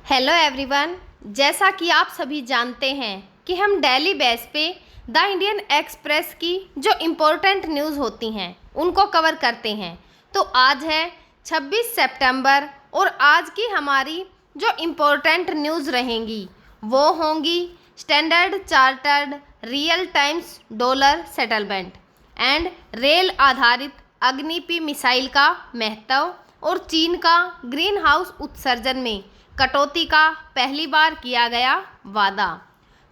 Hello everyone. जैसा कि आप सभी जानते हैं कि हम डेली बेस पे द इंडियन एक्सप्रेस की जो इम्पोर्टेंट न्यूज़ होती हैं उनको कवर करते हैं। तो आज है 26 सितंबर और आज की हमारी जो इम्पोर्टेंट न्यूज़ रहेंगी वो होंगी standard chartered real times dollar settlement and rail आधारित अग्नि मिसाइल का महत्व और चीन का ग्रीन हाउस उत्सर्जन में कटौती का पहली बार किया गया वादा।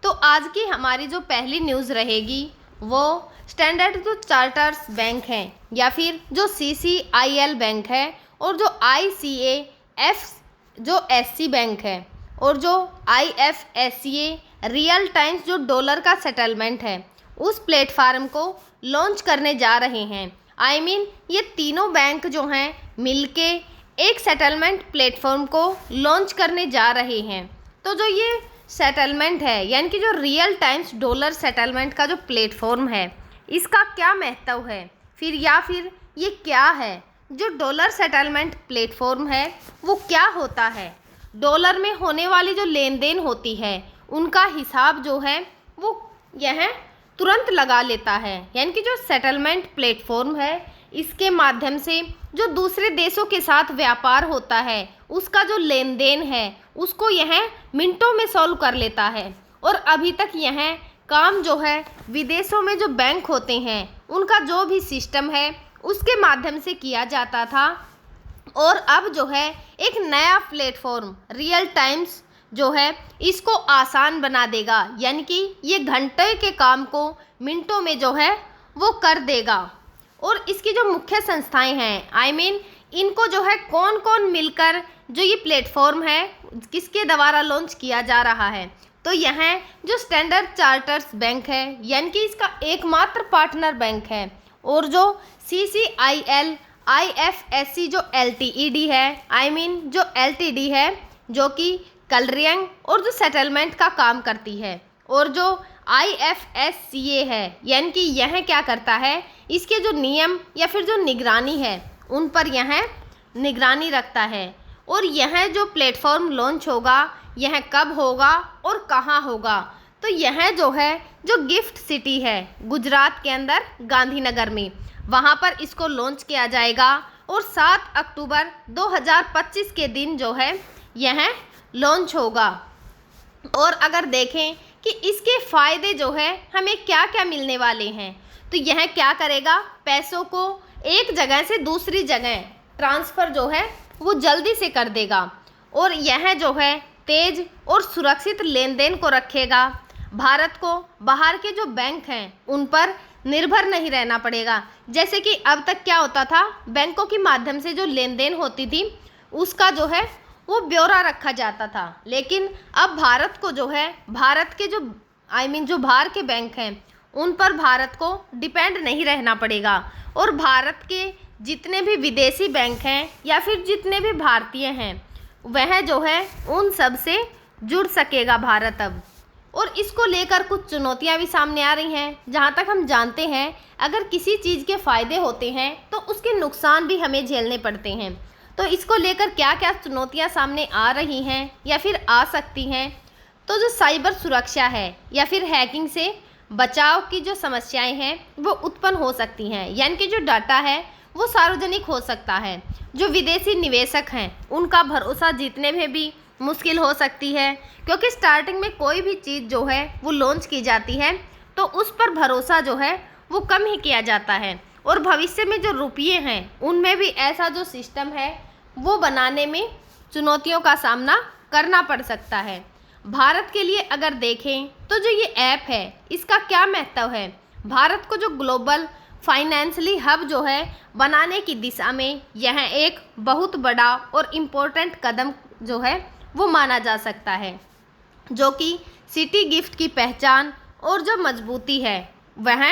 तो आज की हमारी जो पहली न्यूज़ रहेगी वो स्टैंडर्ड जो चार्टर्स बैंक हैं या फिर जो CCIL बैंक है और जो ICAF जो SC बैंक है और जो IFSCA रियल टाइम्स जो डॉलर का सेटलमेंट है उस प्लेटफार्म को लॉन्च करने जा रहे हैं। ये तीनों बैंक जो हैं मिलके एक सेटलमेंट प्लेटफॉर्म को लॉन्च करने जा रहे हैं। तो जो ये सेटलमेंट है यानी कि जो रियल टाइम्स डॉलर सेटलमेंट का जो प्लेटफॉर्म है इसका क्या महत्व है फिर ये क्या है। जो डॉलर सेटलमेंट प्लेटफॉर्म है वो क्या होता है, डॉलर में होने वाली जो लेन देन होती है उनका हिसाब जो है वो यह तुरंत लगा लेता है। यानी कि जो सेटलमेंट प्लेटफॉर्म है इसके माध्यम से जो दूसरे देशों के साथ व्यापार होता है उसका जो लेन देन है उसको यह मिनटों में सॉल्व कर लेता है। और अभी तक यह काम जो है विदेशों में जो बैंक होते हैं उनका जो भी सिस्टम है उसके माध्यम से किया जाता था और अब जो है एक नया प्लेटफॉर्म रियल टाइम्स जो है इसको आसान बना देगा। यानी कि ये घंटे के काम को मिनटों में जो है वो कर देगा। और इसकी जो मुख्य संस्थाएं हैं इनको जो है कौन कौन मिलकर जो ये प्लेटफॉर्म है किसके द्वारा लॉन्च किया जा रहा है। तो यह जो स्टैंडर्ड चार्टर्स बैंक है यानी कि इसका एकमात्र पार्टनर बैंक है और जो CCIL IFSC जो LTED है जो LTD है जो कि क्लियरिंग और जो सेटलमेंट का काम करती है और जो IFSCA है यानी कि यह क्या करता है इसके जो नियम या फिर जो निगरानी है उन पर यह निगरानी रखता है। और यह जो प्लेटफॉर्म लॉन्च होगा यह कब होगा और कहाँ होगा। तो यह जो है जो गिफ्ट सिटी है गुजरात के अंदर गांधीनगर में वहाँ पर इसको लॉन्च किया जाएगा और 7 अक्टूबर 2025 के दिन जो है यह लॉन्च होगा। और अगर देखें कि इसके फ़ायदे जो है हमें क्या क्या मिलने वाले हैं तो यह क्या करेगा, पैसों को एक जगह से दूसरी जगह ट्रांसफ़र जो है वो जल्दी से कर देगा और यह जो है तेज़ और सुरक्षित लेन देन को रखेगा। भारत को बाहर के जो बैंक हैं उन पर निर्भर नहीं रहना पड़ेगा। जैसे कि अब तक क्या होता था, बैंकों के माध्यम से जो लेन देन होती थी उसका जो है वो ब्यौरा रखा जाता था, लेकिन अब भारत को जो है भारत के जो जो बाहर के बैंक हैं उन पर भारत को डिपेंड नहीं रहना पड़ेगा और भारत के जितने भी विदेशी बैंक हैं या फिर जितने भी भारतीय हैं वह जो है उन सब से जुड़ सकेगा भारत अब। और इसको लेकर कुछ चुनौतियां भी सामने आ रही हैं। जहां तक हम जानते हैं अगर किसी चीज़ के फ़ायदे होते हैं तो उसके नुकसान भी हमें झेलने पड़ते हैं। तो इसको लेकर क्या क्या चुनौतियां सामने आ रही हैं या फिर आ सकती हैं। तो जो साइबर सुरक्षा है या फिर हैकिंग से बचाव की जो समस्याएं हैं वो उत्पन्न हो सकती हैं। यानी कि जो डाटा है वो सार्वजनिक हो सकता है। जो विदेशी निवेशक हैं उनका भरोसा जीतने में भी मुश्किल हो सकती है क्योंकि स्टार्टिंग में कोई भी चीज़ जो है वो लॉन्च की जाती है तो उस पर भरोसा जो है वो कम ही किया जाता है और भविष्य में जो रुपये हैं उनमें भी ऐसा जो सिस्टम है वो बनाने में चुनौतियों का सामना करना पड़ सकता है। भारत के लिए अगर देखें तो जो ये ऐप है इसका क्या महत्व है, भारत को जो ग्लोबल फाइनेंशियली हब जो है बनाने की दिशा में यह एक बहुत बड़ा और इम्पोर्टेंट कदम जो है वो माना जा सकता है जो कि सिटी गिफ्ट की पहचान और जो मजबूती है वह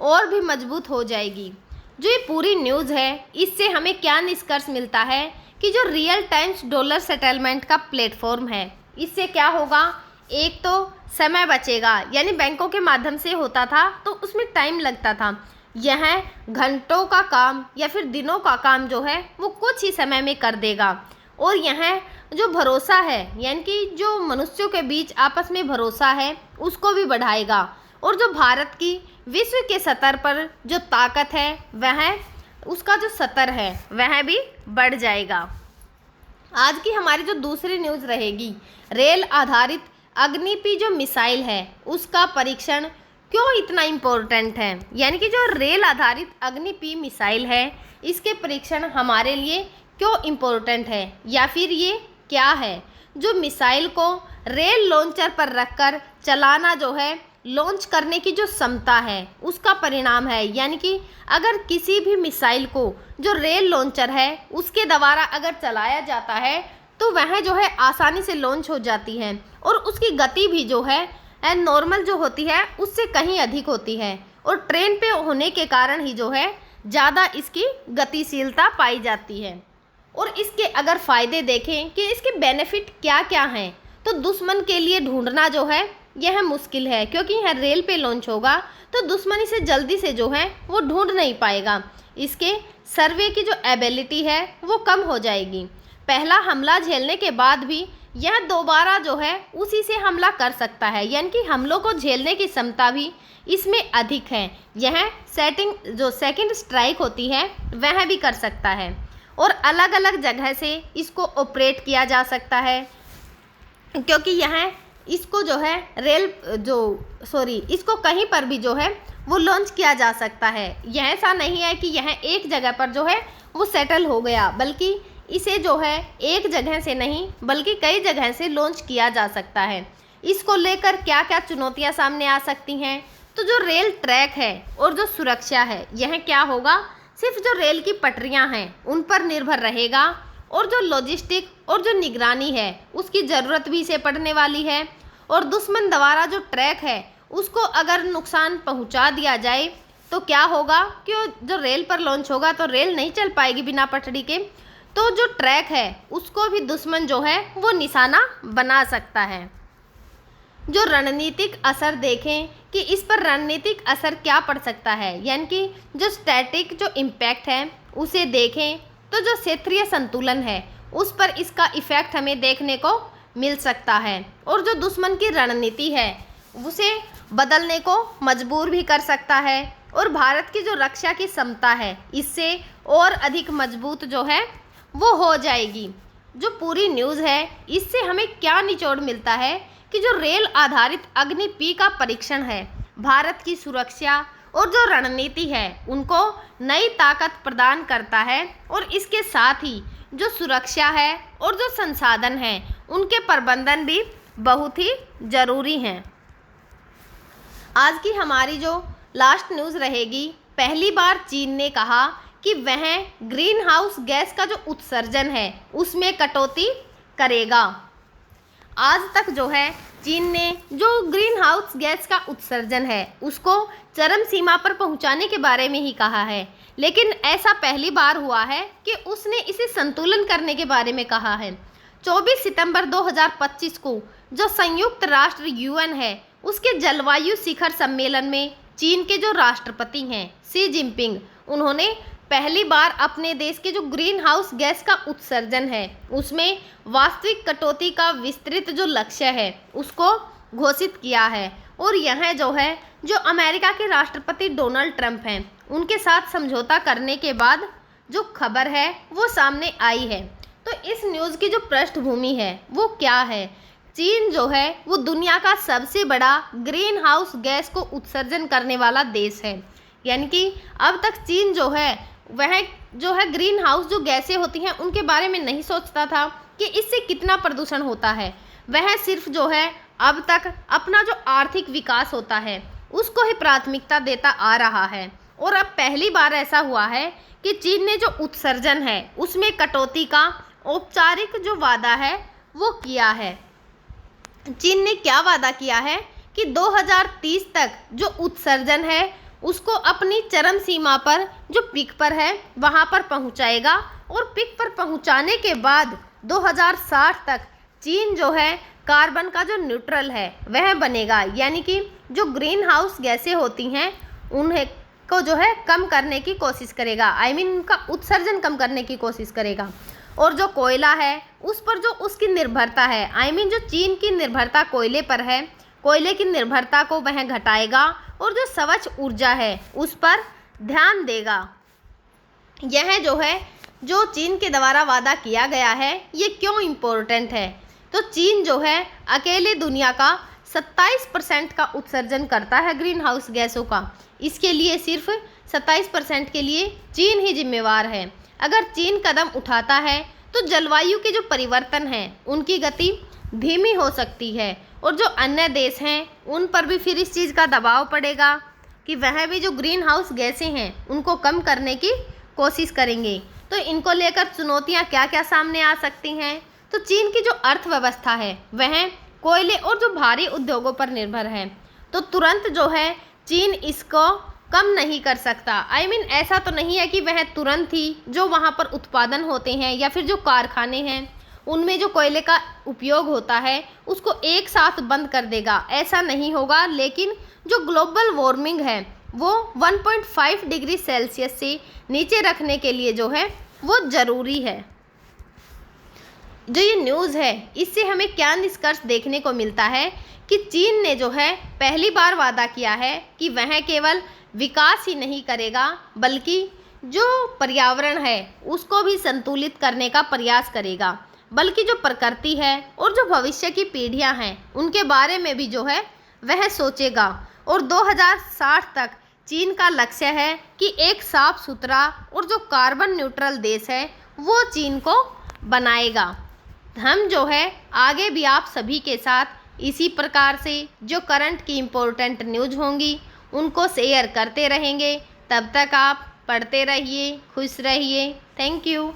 और भी मजबूत हो जाएगी। जो ये पूरी न्यूज़ है इससे हमें क्या निष्कर्ष मिलता है कि जो रियल टाइम्स डॉलर सेटलमेंट का प्लेटफॉर्म है इससे क्या होगा, एक तो समय बचेगा। यानी बैंकों के माध्यम से होता था तो उसमें टाइम लगता था, यह घंटों का काम या फिर दिनों का काम जो है वो कुछ ही समय में कर देगा। और यह जो भरोसा है, यानी कि जो मनुष्यों के बीच आपस में भरोसा है, उसको भी बढ़ाएगा। और जो भारत की विश्व के स्तर पर जो ताकत है, वह उसका जो स्तर है वह भी बढ़ जाएगा। आज की हमारी जो दूसरी न्यूज़ रहेगी, रेल आधारित अग्निपी जो मिसाइल है उसका परीक्षण क्यों इतना इम्पोर्टेंट है। यानी कि जो रेल आधारित अग्निपी मिसाइल है, इसके परीक्षण हमारे लिए क्यों इम्पोर्टेंट है, या फिर ये क्या है। जो मिसाइल को रेल लॉन्चर पर रखकर चलाना जो है, लॉन्च करने की जो क्षमता है उसका परिणाम है। यानी कि अगर किसी भी मिसाइल को जो रेल लॉन्चर है उसके द्वारा अगर चलाया जाता है तो वह जो है आसानी से लॉन्च हो जाती है, और उसकी गति भी जो है नॉर्मल जो होती है उससे कहीं अधिक होती है, और ट्रेन पे होने के कारण ही जो है ज़्यादा इसकी गतिशीलता पाई जाती है। और इसके अगर फ़ायदे देखें कि इसके बेनिफिट क्या क्या हैं, तो दुश्मन के लिए ढूंढना जो है यह मुश्किल है, क्योंकि यह रेल पे लॉन्च होगा तो दुश्मन इसे जल्दी से जो है वो ढूंढ नहीं पाएगा। इसके सर्वे की जो एबिलिटी है वो कम हो जाएगी। पहला हमला झेलने के बाद भी यह दोबारा जो है उसी से हमला कर सकता है, यानी कि हमलों को झेलने की क्षमता भी इसमें अधिक है। यह सेकंड स्ट्राइक होती है वह भी कर सकता है, और अलग अलग जगह से इसको ऑपरेट किया जा सकता है, क्योंकि यह इसको जो है इसको कहीं पर भी जो है वो लॉन्च किया जा सकता है। यह ऐसा नहीं है कि यह एक जगह पर जो है वो सेटल हो गया, बल्कि इसे जो है एक जगह से नहीं बल्कि कई जगह से लॉन्च किया जा सकता है। इसको लेकर क्या क्या चुनौतियां सामने आ सकती हैं, तो जो रेल ट्रैक है और जो सुरक्षा है, यह क्या होगा, सिर्फ जो रेल की पटरियां हैं उन पर निर्भर रहेगा, और जो लॉजिस्टिक और जो निगरानी है उसकी ज़रूरत भी इसे पड़ने वाली है। और दुश्मन द्वारा जो ट्रैक है उसको अगर नुकसान पहुंचा दिया जाए तो क्या होगा कि जो रेल पर लॉन्च होगा तो रेल नहीं चल पाएगी बिना पटरी के, तो जो ट्रैक है उसको भी दुश्मन जो है वो निशाना बना सकता है। जो रणनीतिक असर देखें कि इस पर रणनीतिक असर क्या पड़ सकता है, यानी कि जो स्टैटिक जो इम्पैक्ट है उसे देखें तो जो क्षेत्रीय संतुलन है उस पर इसका इफ़ेक्ट हमें देखने को मिल सकता है, और जो दुश्मन की रणनीति है उसे बदलने को मजबूर भी कर सकता है, और भारत की जो रक्षा की क्षमता है इससे और अधिक मजबूत जो है वो हो जाएगी। जो पूरी न्यूज़ है इससे हमें क्या निचोड़ मिलता है कि जो रेल आधारित अग्निपी का परीक्षण है भारत की सुरक्षा और जो रणनीति है उनको नई ताकत प्रदान करता है, और इसके साथ ही जो सुरक्षा है और जो संसाधन है उनके प्रबंधन भी बहुत ही ज़रूरी हैं। आज की हमारी जो लास्ट न्यूज़ रहेगी, पहली बार चीन ने कहा कि वह ग्रीन हाउस गैस का जो उत्सर्जन है उसमें कटौती करेगा। आज तक जो है चीन ने जो ग्रीन हाउस गैस का उत्सर्जन है उसको चरम सीमा पर पहुंचाने के बारे में ही कहा है, लेकिन ऐसा पहली बार हुआ है कि उसने इसे संतुलन करने के बारे में कहा है। 24 सितंबर 2025 को जो संयुक्त राष्ट्र यूएन है उसके जलवायु शिखर सम्मेलन में चीन के जो राष्ट्रपति हैं शी जिनपिंग, उन्होंने पहली बार अपने देश के जो ग्रीन हाउस गैस का उत्सर्जन है उसमें वास्तविक कटौती का विस्तृत जो लक्ष्य है उसको घोषित किया है। और यह जो है जो अमेरिका के राष्ट्रपति डोनाल्ड ट्रंप हैं उनके साथ समझौता करने के बाद जो खबर है वो सामने आई है। तो इस न्यूज़ की जो पृष्ठभूमि है वो क्या है, चीन जो है वो दुनिया का सबसे बड़ा ग्रीन हाउस गैस को उत्सर्जन करने वाला देश है। यानी कि अब तक चीन जो है वह जो है ग्रीन हाउस जो गैसें होती हैं उनके बारे में नहीं सोचता था कि इससे कितना प्रदूषण होता है। वह सिर्फ जो है अब तक अपना जो आर्थिक विकास होता है उसको ही प्राथमिकता देता आ रहा है, और अब पहली बार ऐसा हुआ है कि चीन ने जो उत्सर्जन है उसमें कटौती का औपचारिक जो वादा है वो किया है। चीन ने क्या वादा किया है कि 2030 तक जो उत्सर्जन है उसको अपनी चरम सीमा पर जो पीक पर है वहाँ पर पहुँचाएगा, और पीक पर पहुँचाने के बाद 2060 तक चीन जो है कार्बन का जो न्यूट्रल है वह बनेगा। यानी कि जो ग्रीन हाउस गैसें होती हैं उन्हें को जो है कम करने की कोशिश करेगा, उनका उत्सर्जन कम करने की कोशिश करेगा। और जो कोयला है उस पर जो उसकी निर्भरता है, आई मीन जो चीन की निर्भरता कोयले पर है, कोयले की निर्भरता को वह घटाएगा और जो स्वच्छ ऊर्जा है उस पर ध्यान देगा। यह जो है जो चीन के द्वारा वादा किया गया है ये क्यों इम्पोर्टेंट है? तो चीन जो है अकेले दुनिया का 27% का उत्सर्जन करता है ग्रीन हाउस गैसों का। इसके लिए सिर्फ 27% के लिए चीन ही जिम्मेवार है। अगर चीन कदम उठाता है तो जलवायु के जो परिवर्तन हैं उनकी गति धीमी हो सकती है और जो अन्य देश हैं उन पर भी फिर इस चीज़ का दबाव पड़ेगा कि वह भी जो ग्रीन हाउस गैसें हैं उनको कम करने की कोशिश करेंगे। तो इनको लेकर चुनौतियां क्या क्या सामने आ सकती हैं? तो चीन की जो अर्थव्यवस्था है वह कोयले और जो भारी उद्योगों पर निर्भर है, तो तुरंत जो है चीन इसको कम नहीं कर सकता। आई मीन ऐसा तो नहीं है कि वह तुरंत ही जो वहाँ पर उत्पादन होते हैं या फिर जो कारखाने हैं उनमें जो कोयले का उपयोग होता है उसको एक साथ बंद कर देगा, ऐसा नहीं होगा। लेकिन जो ग्लोबल वार्मिंग है वो 1.5 डिग्री सेल्सियस से नीचे रखने के लिए जो है वो ज़रूरी है। जो ये न्यूज़ है इससे हमें क्या निष्कर्ष देखने को मिलता है कि चीन ने जो है पहली बार वादा किया है कि वह केवल विकास ही नहीं करेगा बल्कि जो पर्यावरण है उसको भी संतुलित करने का प्रयास करेगा, बल्कि जो प्रकृति है और जो भविष्य की पीढ़ियां हैं उनके बारे में भी जो है वह सोचेगा। और 2060 तक चीन का लक्ष्य है कि एक साफ सुथरा और जो कार्बन न्यूट्रल देश है वो चीन को बनाएगा। हम जो है आगे भी आप सभी के साथ इसी प्रकार से जो करंट की इम्पोर्टेंट न्यूज़ होंगी उनको शेयर करते रहेंगे। तब तक आप पढ़ते रहिए, खुश रहिए। Thank you.